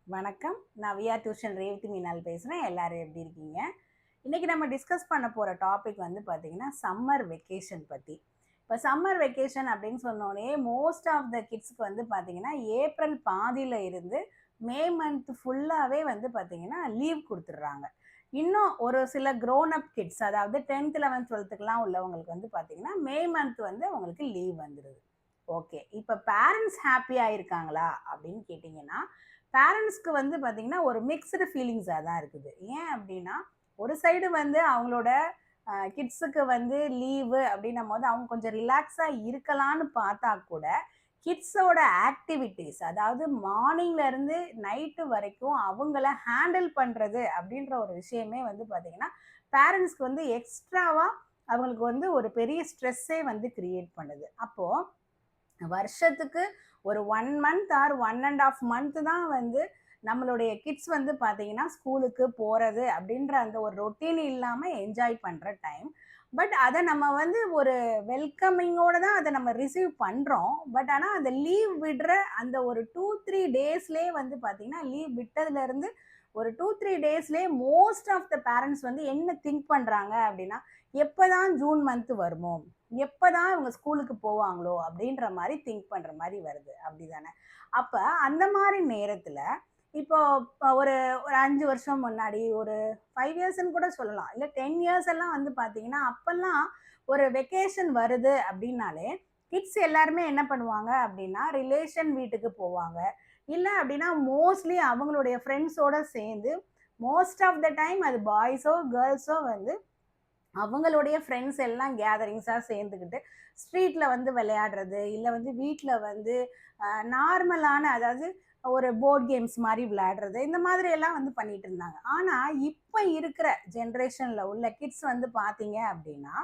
வணக்கம். நான் VR tuition Revathi மீனால் பேசுகிறேன். எல்லாரும் எப்படி இருக்கீங்க? இன்றைக்கி நம்ம டிஸ்கஸ் பண்ண போகிற டாபிக் வந்து பார்த்திங்கன்னா சம்மர் வெக்கேஷன் பற்றி. இப்போ சம்மர் வெக்கேஷன் அப்படின்னு சொன்னோடனே மோஸ்ட் ஆஃப் த கிட்ஸ்க்கு வந்து பார்த்திங்கன்னா ஏப்ரல் பாதியில் இருந்து மே மந்த் ஃபுல்லாகவே வந்து பார்த்திங்கன்னா லீவ் கொடுத்துட்றாங்க. இன்னும் ஒரு சில க்ரோன் அப் கிட்ஸ், அதாவது 10th 11th 12th உள்ளவங்களுக்கு வந்து பார்த்திங்கன்னா மே மந்த் வந்து அவங்களுக்கு லீவ் வந்துடுது. ஓகே, இப்போ பேரண்ட்ஸ் ஹாப்பியாக இருக்காங்களா அப்படின்னு கேட்டிங்கன்னா பேரண்ட்ஸ்க்கு வந்து பார்த்திங்கன்னா ஒரு மிக்ஸ்டு ஃபீலிங்ஸாக தான் இருக்குது. ஏன் அப்படின்னா ஒரு சைடு வந்து அவங்களோட கிட்ஸுக்கு வந்து லீவு அப்படின்னும் போது அவங்க கொஞ்சம் ரிலாக்ஸாக இருக்கலான்னு பார்த்தா கூட கிட்ஸோட ஆக்டிவிட்டீஸ், அதாவது மார்னிங்லேருந்து நைட்டு வரைக்கும் அவங்கள ஹேண்டில் பண்ணுறது அப்படின்ற ஒரு விஷயமே வந்து பார்த்திங்கன்னா பேரண்ட்ஸ்க்கு வந்து எக்ஸ்ட்ராவாக அவங்களுக்கு வந்து ஒரு பெரிய ஸ்ட்ரெஸ்ஸே வந்து கிரியேட் பண்ணுது. அப்போது வருஷத்துக்கு ஒரு 1 மந்த் ஆர் 1.5 மந்த் தான் வந்து நம்மளுடைய கிட்ஸ் வந்து பார்த்தீங்கன்னா ஸ்கூலுக்கு போகிறது அப்படின்ற அந்த ஒரு ரொட்டீன் இல்லாமல் என்ஜாய் பண்ணுற டைம். பட் அதை நம்ம வந்து ஒரு வெல்கமிங்கோடு தான் அதை நம்ம ரிசீவ் பண்ணுறோம். பட் ஆனால் அந்த லீவ் விடுற அந்த ஒரு 2-3 டேஸ்லேயே வந்து பார்த்திங்கன்னா லீவ் விட்டதுலேருந்து ஒரு 2-3 டேஸ்லேயே மோஸ்ட் ஆஃப் த பேரண்ட்ஸ் வந்து என்ன திங்க் பண்ணுறாங்க அப்படின்னா, எப்போ தான் ஜூன் மந்த் வருமோ, எப்போ தான் இவங்க ஸ்கூலுக்கு போவாங்களோ அப்படின்ற மாதிரி திங்க் பண்ணுற மாதிரி வருது. அப்படி தானே? அப்போ அந்த மாதிரி நேரத்தில் இப்போ ஒரு ஒரு 5 வருஷம் முன்னாடி, ஒரு 5 இயர்ஸ்ன்னு கூட சொல்லலாம், இல்லை 10 இயர்ஸ் எல்லாம் வந்து பார்த்தீங்கன்னா அப்போல்லாம் ஒரு வெக்கேஷன் வருது அப்படின்னாலே கிட்ஸ் எல்லாருமே என்ன பண்ணுவாங்க அப்படின்னா ரிலேஷன் வீட்டுக்கு போவாங்க. இல்லை அப்படின்னா மோஸ்ட்லி அவங்களுடைய ஃப்ரெண்ட்ஸோடு சேர்ந்து, மோஸ்ட் ஆஃப் த டைம் அது பாய்ஸோ கேர்ள்ஸோ வந்து அவங்களுடைய ஃப்ரெண்ட்ஸ் எல்லாம் கேதரிங்ஸாக சேர்ந்துக்கிட்டு ஸ்ட்ரீட்டில் வந்து விளையாடுறது, இல்லை வந்து வீட்டில் வந்து நார்மலான, அதாவது ஒரு போர்ட் கேம்ஸ் மாதிரி விளையாடுறது, இந்த மாதிரி எல்லாம் வந்து பண்ணிட்டு இருந்தாங்க. ஆனால் இப்போ இருக்கிற ஜென்ரேஷனில் உள்ள கிட்ஸ் வந்து பார்த்தீங்க அப்படின்னா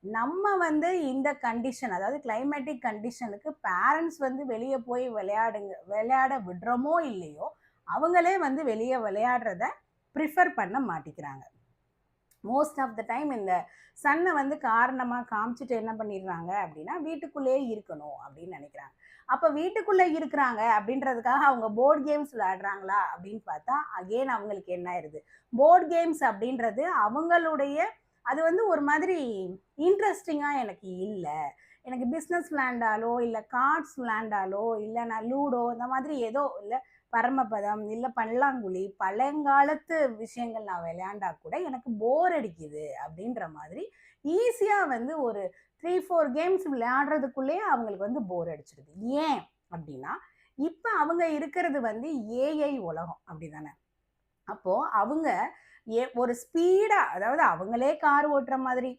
நம்ம வந்து இந்த கண்டிஷன், அதாவது கிளைமேட்டிக் கண்டிஷனுக்கு பேரண்ட்ஸ் வந்து வெளியே போய் விளையாட விடுறோமோ இல்லையோ அவங்களே வந்து வெளியே விளையாடுறத ப்ரிஃபர் பண்ண மாட்டேங்கிறாங்க. மோஸ்ட் ஆஃப் த டைம் இந்த சன்னை வந்து காரணமாக காமிச்சிட்டு என்ன பண்ணிடுறாங்க அப்படின்னா வீட்டுக்குள்ளேயே இருக்கணும் அப்படின்னு நினைக்கிறாங்க. அப்போ வீட்டுக்குள்ளே இருக்கிறாங்க அப்படின்றதுக்காக அவங்க போர்டு கேம்ஸ் விளையாடுறாங்களா அப்படின்னு பார்த்தா அகெயின் அவங்களுக்கு என்ன ஆயிடுது, போர்டு கேம்ஸ் அப்படின்றது அவங்களுடைய அது வந்து ஒரு மாதிரி இன்ட்ரெஸ்டிங்காக எனக்கு இல்லை. எனக்கு பிஸ்னஸ் விளையாண்டாலோ இல்லை கார்ட்ஸ் விளையாண்டாலோ இல்லை நான் லூடோ இந்த மாதிரி ஏதோ இல்லை பரமபதம் இல்லை பல்லாங்குழி பழங்காலத்து விஷயங்கள் நான் விளையாண்டா கூட எனக்கு போர் அடிக்குது அப்படின்ற மாதிரி ஈஸியாக வந்து ஒரு 3-4 கேம்ஸ் விளையாடுறதுக்குள்ளேயே அவங்களுக்கு வந்து போர் அடிச்சிடுது. ஏன் அப்படின்னா இப்போ அவங்க இருக்கிறது வந்து ஏஐ உலகம், அப்படி தானே? அப்போது அவங்க ஒரு ஸ்பீடாக, அதாவது அவங்களே கார் ஓட்டுற மாதிரி,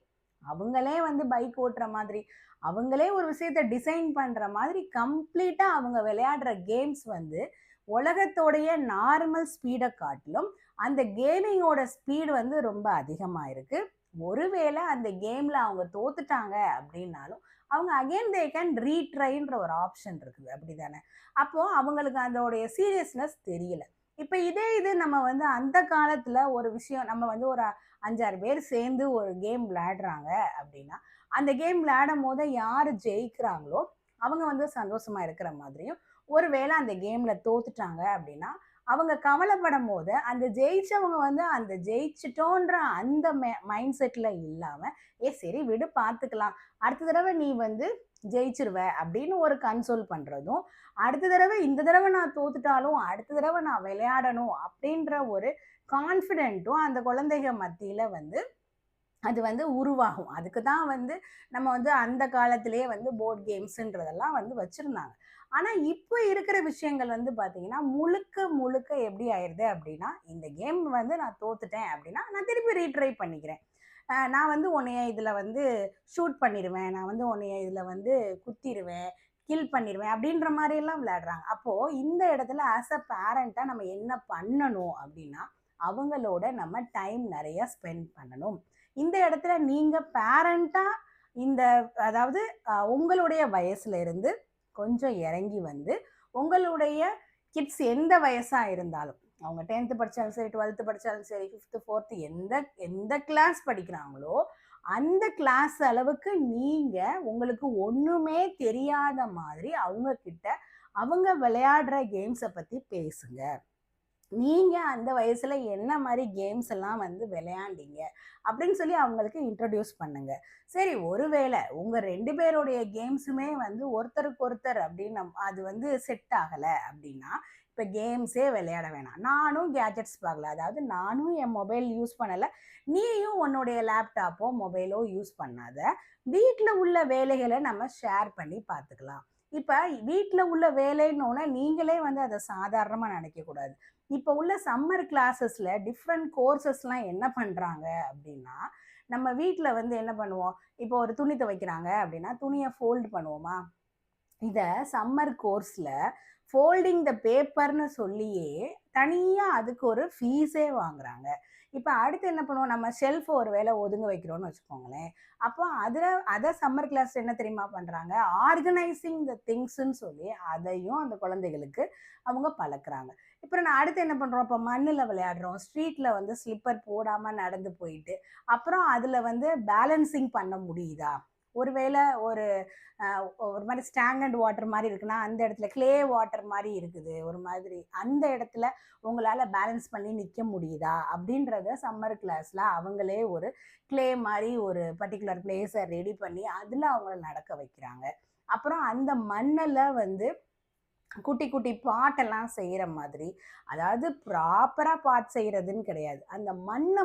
அவங்களே வந்து பைக் ஓட்டுற மாதிரி, அவங்களே ஒரு விஷயத்தை டிசைன் பண்ணுற மாதிரி கம்ப்ளீட்டாக அவங்க விளையாடுற கேம்ஸ் வந்து உலகத்தோடைய நார்மல் ஸ்பீடை காட்டிலும் அந்த கேமிங்கோட ஸ்பீடு வந்து ரொம்ப அதிகமாக இருக்குது. ஒருவேளை அந்த கேமில் அவங்க தோத்துட்டாங்க அப்படின்னாலும் அவங்க அகெயின் தே கேன் ரீட்ரைன்ற ஒரு ஆப்ஷன் இருக்குது, அப்படி தானே? அப்போது அவங்களுக்கு அதோடைய சீரியஸ்னஸ் தெரியல. இப்போ இதே இது நம்ம வந்து அந்த காலத்தில் ஒரு விஷயம், நம்ம வந்து ஒரு 5-6 பேர் சேர்ந்து ஒரு கேம் விளையாடுறாங்க அப்படின்னா அந்த கேம் விளையாடும் போது யார் ஜெயிக்கிறாங்களோ அவங்க வந்து சந்தோஷமாக இருக்கிற மாதிரியும், ஒருவேளை அந்த கேமில் தோத்துட்டாங்க அப்படின்னா அவங்க கவலைப்படும் போது அந்த ஜெயிச்சவங்க வந்து அந்த ஜெயிச்சிட்டோன்ற அந்த மைண்ட் செட்டில் இல்லாமல் சரி விடு பார்த்துக்கலாம், அடுத்த தடவை நீ வந்து ஜெயிச்சிருவ அப்படின்னு ஒரு கன்சோல் பண்ணுறதும், அடுத்த தடவை இந்த தடவை நான் தோத்துட்டாலும் அடுத்த தடவை நான் விளையாடணும் அப்படின்ற ஒரு கான்ஃபிடென்ட்டும் அந்த குழந்தைங்க மத்தியில் வந்து அது வந்து உருவாகும். அதுக்கு தான் வந்து நம்ம வந்து அந்த காலத்திலேயே வந்து போர்ட் கேம்ஸுன்றதெல்லாம் வந்து வச்சுருந்தாங்க. ஆனால் இப்போ இருக்கிற விஷயங்கள் வந்து பார்த்தீங்கன்னா முழுக்க முழுக்க எப்படி ஆயிடுது அப்படின்னா, இந்த கேம் வந்து நான் தோத்துட்டேன் அப்படின்னா நான் திருப்பி ரீட்ரை பண்ணிக்கிறேன். நான் வந்து உன்னைய இதில் வந்து ஷூட் பண்ணிடுவேன், நான் வந்து உன்னைய இதில் வந்து குத்திடுவேன், கில் பண்ணிடுவேன் அப்படின்ற மாதிரியெல்லாம் விளையாடுறாங்க. அப்போது இந்த இடத்துல ஆஸ் அ பேரண்ட்டாக நம்ம என்ன பண்ணணும் அப்படின்னா, அவங்களோட நம்ம டைம் நிறையா ஸ்பெண்ட் பண்ணணும். இந்த இடத்துல நீங்கள் பேரண்ட்டாக இந்த, அதாவது உங்களுடைய வயசுல இருந்து கொஞ்சம் இறங்கி வந்து உங்களுடைய கிட்ஸ் எந்த வயசாக இருந்தாலும், அவங்க 10th படித்தாலும் சரி, 12th படித்தாலும் சரி, 5th 4th எந்த எந்த கிளாஸ் படிக்கிறாங்களோ அந்த கிளாஸ் அளவுக்கு நீங்கள் உங்களுக்கு ஒன்றுமே தெரியாத மாதிரி அவங்க கிட்ட அவங்க விளையாடுற கேம்ஸை பற்றி பேசுங்க. நீங்கள் அந்த வயசில் என்ன மாதிரி கேம்ஸ் எல்லாம் வந்து விளையாண்டீங்க அப்படின்னு சொல்லி அவங்களுக்கு இன்ட்ரடியூஸ் பண்ணுங்க. சரி, ஒருவேளை உங்கள் ரெண்டு பேருடைய கேம்ஸுமே வந்து ஒருத்தருக்கு ஒருத்தர் அப்படின்னு அது வந்து செட் ஆகலை அப்படின்னா, இப்போ கேம்ஸே விளையாட வேணாம், நானும் கேஜெட்ஸ் பார்க்கல, அதாவது நானும் என் மொபைல் யூஸ் பண்ணலை, நீயும் உன்னுடைய லேப்டாப்போ மொபைலோ யூஸ் பண்ணாத, வீட்டில் உள்ள வேலைகளை நம்ம ஷேர் பண்ணி பார்த்துக்கலாம். இப்போ வீட்டில் உள்ள வேலைன்னொன்னே நீங்களே வந்து அதை சாதாரணமாக நினைக்கக்கூடாது. இப்போ உள்ள சம்மர் கிளாஸஸ்ல டிஃப்ரெண்ட் கோர்சஸ்லாம் என்ன பண்றாங்க அப்படின்னா, நம்ம வீட்ல வந்து என்ன பண்ணுவோம், இப்போ ஒரு துணி துவைக்கிறாங்க அப்படின்னா, துணிய ஃபோல்ட் பண்ணுவோமா? இத சம்மர் கோர்ஸ்ல ஃபோல்டிங் த பேப்பர்ன்னு சொல்லியே தனியா அதுக்கு ஒரு ஃபீஸே வாங்குறாங்க. இப்ப அடுத்து என்ன பண்ணுவோம், நம்ம ஷெல்ஃப் ஒரு வேளை ஒதுங்க வைக்கிறோம்னு வச்சுக்கோங்களேன். அப்போ அத சம்மர் கிளாஸ் என்ன தெரியுமா பண்றாங்க? ஆர்கனைசிங் த திங்ஸ்ன்னு சொல்லி அதையும் அந்த குழந்தைகளுக்கு அவங்க பழக்குறாங்க. இப்ப நான் அடுத்து என்ன பண்றோம், இப்ப மண்ணுல விளையாடுறோம். ஸ்ட்ரீட்ல வந்து ஸ்லிப்பர் போடாம நடந்து போயிட்டு, அப்புறம் அதுல வந்து பேலன்சிங் பண்ண முடியுதா? ஒருவேளை ஒரு மாரி ஸ்டாங்கர்ட் வாட்டர் மாரி இருக்குன்னா, அந்த இடத்துல க்ளே வாட்டர் மாரி இருக்குது. ஒரு மாதிரி அந்த இடத்துல உங்களால பேலன்ஸ் பண்ணி நிக்க முடியுதா? அப்படின்றத சம்மர் கிளாஸ்ல அவங்களே ஒரு க்ளே மாரி ஒரு பர்ட்டிகுலர் பிளேஸ ரெடி பண்ணி, அதுல அவங்கள நடக்க வைக்கிறாங்க. அப்புறம் அந்த மண்ணுல வந்து குட்டி குட்டி பாட்டெல்லாம் செய்யற மாதிரி, அதாவது ப்ராப்பரா பாட் செய்யறதுன்னு கிடையாது. அந்த மண்ண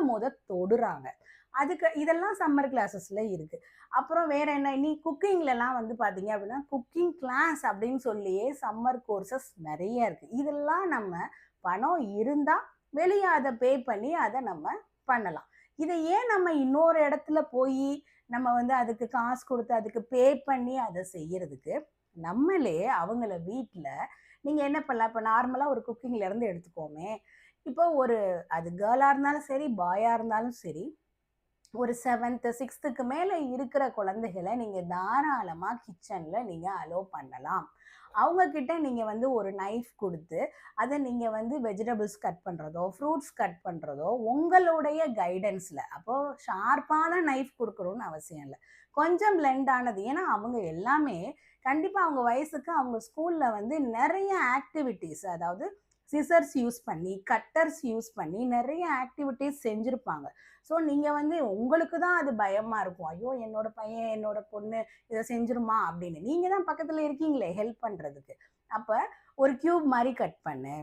தொடுறாங்க. அதுக்கு இதெல்லாம் சம்மர் கிளாஸஸ்ல இருக்கு. அப்புறம் வேற என்ன, இனி குக்கிங்லலாம் வந்து பார்த்தீங்க அப்படின்னா, குக்கிங் கிளாஸ் அப்படின்னு சொல்லியே சம்மர் கோர்சஸ் நெறைய இருக்கு. இதெல்லாம் நம்ம பணம் இருந்தா வெளிய அத பே பண்ணி அத நம்ம பண்ணலாம். இத ஏன் நம்ம இன்னொரு இடத்துல போயி நம்ம வந்து அதுக்கு காசு குடுத்து அதுக்கு பே பண்ணி அத செய்யறதுக்கு, நம்மளே அவங்கள வீட்ல நீங்க என்ன பண்ணலாம், இப்ப நார்மலா ஒரு குக்கிங்ல இருந்து எடுத்துக்குவோமே. இப்போ அது கேர்ளா இருந்தாலும் சரி, பாயா இருந்தாலும் சரி, ஒரு 7த், 6த்துக்கு மேல இருக்கிற குழந்தைகள நீங்க தாராளமா கிச்சன்ல நீங்க அலோவ் பண்ணலாம். அவங்க கிட்ட நீங்க வந்து ஒரு நைஃப் குடுத்து, அத நீங்க வந்து வெஜிடபிள்ஸ் கட் பண்றதோ, ஃப்ரூட்ஸ் கட் பண்றதோ உங்களுடைய கைடன்ஸ்ல. அப்போ ஷார்ப்பான நைஃப் குடுக்கணும்னு அவசியம் இல்ல. கொஞ்சம் பிளெண்ட் ஆனது. ஏன்னா அவங்க எல்லாமே கண்டிப்பா அவங்க வயசுக்கு அவங்க ஸ்கூல்ல வந்து நெறைய ஆக்டிவிட்டீஸ், அதாவது சிசர்ஸ் யூஸ் பண்ணி, கட்டர்ஸ் யூஸ் பண்ணி நெறைய ஆக்டிவிட்டீஸ் செஞ்சிருப்பாங்க. ஸோ நீங்க வந்து உங்களுக்கு தான் அது பயமா இருக்கும். ஐயோ! என்னோட பையன், என்னோட பொண்ணு இத செஞ்சுருமா அப்படின்னு. நீங்க தான் பக்கத்துல இருக்கீங்களே ஹெல்ப் பண்றதுக்கு. அப்ப ஒரு கியூப் மாரி கட் பண்ணு,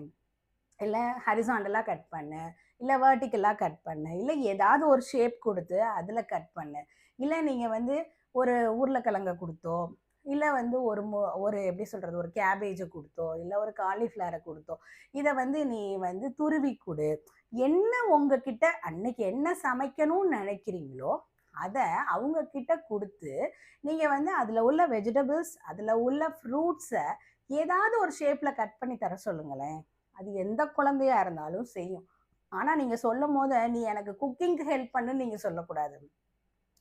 இல்ல ஹரிசாண்டலா கட் பண்ணு, இல்ல வெர்டிகலா கட் பண்ணு, இல்ல ஏதாவது ஒரு ஷேப் குடுத்து அதுல கட் பண்ணு. இல்ல நீங்க வந்து ஒரு உருளைக்கிழங்க குடுத்தோ, இல்ல வந்து ஒரு எப்படி சொல்றது, ஒரு கேபேஜ குடுத்தோ, இல்ல ஒரு காலிஃப்ளவர குடுத்தோ, இத வந்து நீ வந்து துருவி குடு. என்ன உங்ககிட்ட அன்னைக்கு என்ன சமைக்கணும்னு நினைக்கிறீங்களோ, அத அவங்க கிட்ட குடுத்து, நீங்க வந்து அதுல உள்ள வெஜிடபிள்ஸ், அதுல உள்ள ஃப்ரூட்ஸ ஏதாவது ஒரு ஷேப்ல கட் பண்ணி தர சொல்லுங்களேன். அது எந்த குழந்தையா இருந்தாலும் செய்யும். ஆனா நீங்க சொல்லும்போது, "நீ எனக்கு குக்கிங்க்கு ஹெல்ப் பண்ணுன்னு" நீங்க சொல்லக்கூடாது.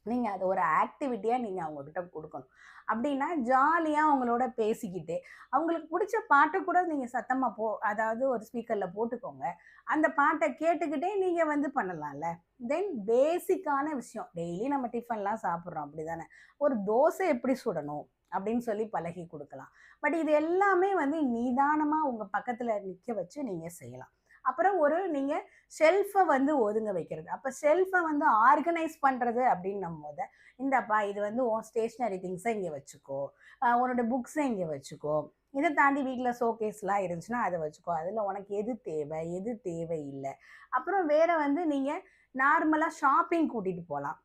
நீங்க அத ஒரு ஆக்டிவிட்டியா நீங்க அவங்ககிட்ட குடுக்கணும். அப்டின்னா ஜாலியா அவங்களோட பேசிக்கிட்டு, அவங்களுக்கு புடிச்ச பாட்ட கூட நீங்க சத்தமா அதாவது ஒரு ஸ்பீக்கர்ல போட்டுக்கோங்க. அந்த பாட்ட கேட்டுக்கிட்டே நீங்க வந்து பண்ணலாம்ல. தென் பேசிக்கான விஷயம். டெய்லி நம்ம டிஃபன்லாம் சாப்பிடுறோம் அப்படிதானே. ஒரு தோசை எப்படி சுடணும்? அப்படின்னு சொல்லி பழகி குடுக்கலாம். பட் இது எல்லாமே வந்து நிதானமா உங்க பக்கத்துல நிக்க வச்சு நீங்க செய்யலாம். அப்புறம் நீங்க ஷெல்ஃப வந்து ஒதுங்க வைக்கிறது. அப்ப ஷெல்ஃப வந்து ஆர்கனைஸ் பண்றது அப்படின்னும்போது, இந்தாப்பா இது வந்து உன் ஸ்டேஷனரி திங்ஸ இங்க வச்சுக்கோ. உன்னோட புக்ஸ இங்க வச்சுக்கோ. இத தாண்டி வீட்ல ஷோகேஸ்லாம் இருந்துச்சுன்னா, அத வச்சுக்கோ. அதுல உனக்கு எது தேவை, எது தேவையில்ல. அப்புறம் வேற வந்து நீங்க நார்மலா ஷாப்பிங் கூட்டிட்டு போலாம்.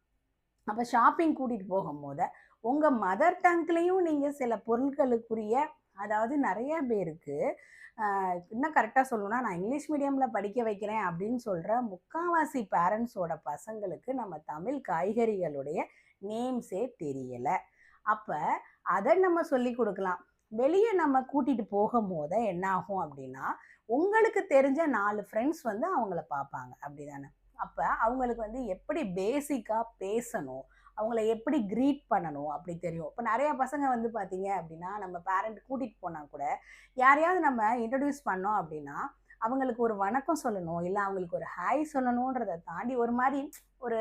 அப்ப ஷாப்பிங் கூட்டிட்டு போகும்போது, உங்க மதர் டங்க்லயும் நீங்க சில பொருட்களுக்குரிய, அதாவது நெறைய பேருக்கு இன்னும் கரெக்ட்டா சொல்லணும்னா, நான் இங்கிலீஷ் மீடியம்ல படிக்க வைக்கிறேன் அப்படின்னு சொல்ற முக்காவாசி பேரண்ட்ஸோட பசங்களுக்கு நம்ம தமிழ் காய்கறிகளுடைய நேம்ஸே தெரியல. அப்ப அத நம்ம சொல்லிக் குடுக்கலாம். வெளிய நம்ம கூட்டிட்டு போகும்போது என்ன ஆகும் அப்படின்னா, உங்களுக்கு தெரிஞ்ச 4 ஃப்ரெண்ட்ஸ் வந்து அவங்கள பார்ப்பாங்க. அப்படிதானே? அப்ப அவங்களுக்கு வந்து எப்படி பேசிக்கா பேசணும், அவங்கள எப்படி கிரீட் பண்ணணும் அப்படி தெரியும். இப்ப நெறைய பசங்க வந்து பார்த்தீங்க அப்படின்னா, நம்ம பேரண்ட் கூட்டிட்டு போனா கூட, யாரையாவது நம்ம இன்ட்ரோடியூஸ் பண்ணோம் அப்படின்னா, அவங்களுக்கு ஒரு வணக்கம் சொல்லணும், இல்ல அவங்களுக்கு ஒரு ஹாய் சொல்லணுன்றத தாண்டி ஒரு மாரி ஒரு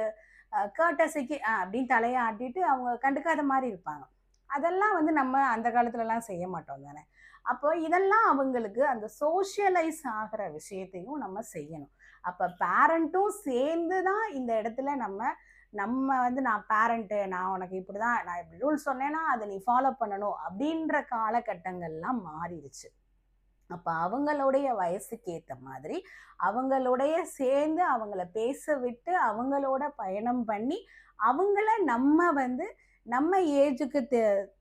கர்ட்டஸிக்கு அப்படின்னு தலைய ஆட்டிட்டு அவங்க கண்டுக்காத மாரி இருப்பாங்க. அதெல்லாம் வந்து நம்ம அந்த காலத்துலலாம் செய்ய மாட்டோம் தானே! அப்போ இதெல்லாம் அவங்களுக்கு அந்த சோஷியலைஸ் ஆகிற விஷயத்தையும் நம்ம செய்யணும். அப்போ பேரண்ட்டும் சேர்ந்து தான் இந்த இடத்துல நம்ம நம்ம வந்து நான் பேரண்ட்டு, நான் உனக்கு இப்படி தான், நான் இப்படி ரூல்ஸ் சொன்னேன்னா அதை நீ ஃபாலோ பண்ணணும் அப்படின்ற காலகட்டங்கள்லாம் மாறிடுச்சு. அப்போ அவங்களுடைய வயசுக்கு ஏற்ற மாதிரி அவங்களுடைய சேர்ந்து அவங்கள பேச விட்டு அவங்களோட பயணம் பண்ணி அவங்கள நம்ம வந்து நம்ம ஏஜுக்கு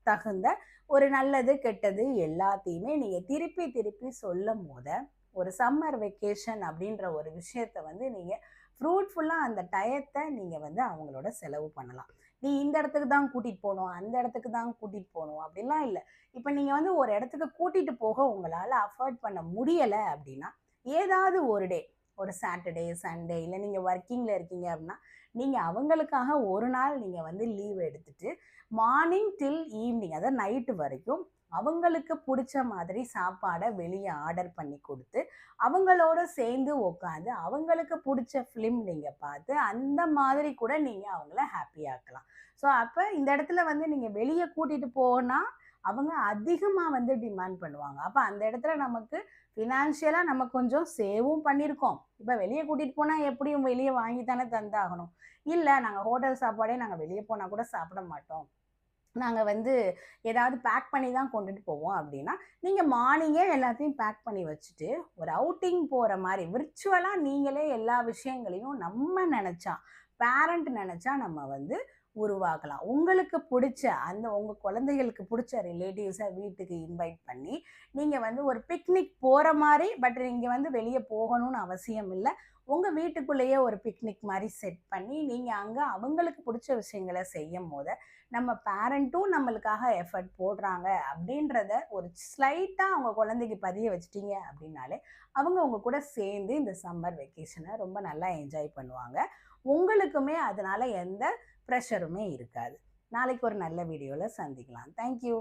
தகுந்த ஒரு நல்லது கெட்டது எல்லாத்தையுமே நீங்கள் திருப்பி திருப்பி சொல்லும் போத ஒரு சம்மர் வெக்கேஷன் அப்படின்ற ஒரு விஷயத்த வந்து நீங்கள் ஃப்ரூட்ஃபுல்லாக அந்த டயத்தை நீங்கள் வந்து அவங்களோட செலவு பண்ணலாம். நீ இந்த இடத்துக்கு தான் கூட்டிகிட்டு போகணும், அந்த இடத்துக்கு தான் கூட்டிகிட்டு போகணும் அப்படிலாம் இல்லை. இப்போ நீங்கள் வந்து ஒரு இடத்துக்கு கூட்டிகிட்டு போக உங்களால் அஃபோர்ட் பண்ண முடியலை அப்படின்னா ஏதாவது ஒரு டே, ஒரு சாட்டர்டே சண்டே, இல்லை நீங்கள் ஒர்க்கிங்கில் இருக்கீங்க அப்படின்னா நீங்கள் அவங்களுக்காக ஒரு நாள் நீங்கள் வந்து லீவ் எடுத்துட்டு மார்னிங் டில் ஈவினிங், அதாவது நைட்டு வரைக்கும் அவங்களுக்கு பிடிச்ச மாதிரி சாப்பாடை வெளியே ஆர்டர் பண்ணி கொடுத்து அவங்களோட சேர்ந்து உட்காந்து அவங்களுக்கு பிடிச்ச ஃபிலிம் நீங்கள் பார்த்து அந்த மாதிரி கூட நீங்கள் அவங்கள ஹாப்பி ஆக்கலாம். ஸோ அப்போ இந்த இடத்துல வந்து நீங்கள் வெளியே கூட்டிகிட்டு போனால் அவங்க அதிகமாக வந்து டிமாண்ட் பண்ணுவாங்க. அப்போ அந்த இடத்துல நமக்கு ஃபினான்ஷியலாக நம்ம கொஞ்சம் சேவும் பண்ணியிருக்கோம். இப்போ வெளியே கூட்டிகிட்டு போனால் எப்படியும் வெளியே வாங்கி தானே தந்தாகணும். இல்லை நாங்கள் ஹோட்டல் சாப்பாடே நாங்கள் வெளியே போனால் கூட சாப்பிட மாட்டோம், நாங்கள் வந்து ஏதாவது பேக் பண்ணி தான் கொண்டுட்டு போவோம் அப்படின்னா நீங்கள் மார்னிங்கே எல்லாத்தையும் பேக் பண்ணி வச்சுட்டு ஒரு அவுட்டிங் போகிற மாதிரி விர்ச்சுவலாக நீங்களே எல்லா விஷயங்களையும் நம்ம நினச்சா, பேரண்ட் நினச்சா நம்ம வந்து உருவாக்கலாம். உங்களுக்கு பிடிச்ச அந்த உங்கள் குழந்தைகளுக்கு பிடிச்ச ரிலேட்டிவ்ஸை வீட்டுக்கு இன்வைட் பண்ணி நீங்கள் வந்து ஒரு பிக்னிக் போகிற மாதிரி, பட் நீங்கள் வந்து வெளியே போகணும்னு அவசியம் இல்லை, உங்கள் வீட்டுக்குள்ளேயே ஒரு பிக்னிக் மாதிரி செட் பண்ணி நீங்கள் அங்கே அவங்களுக்கு பிடிச்ச விஷயங்களை செய்யும் போது நம்ம பேரண்ட்டும் நம்மளுக்காக எஃபர்ட் போடுறாங்க அப்படின்றத ஒரு ஸ்லைட்டாக அவங்க குழந்தைக்கு பதிய வச்சிட்டிங்க அப்படின்னாலே அவங்க உங்க கூட சேர்ந்து இந்த சம்மர் வெக்கேஷனை ரொம்ப நல்லா என்ஜாய் பண்ணுவாங்க. உங்களுக்குமே அதனால எந்த ப்ரெஷருமே இருக்காது. நாளைக்கு ஒரு நல்ல வீடியோவில் சந்திக்கலாம். தேங்க்யூ.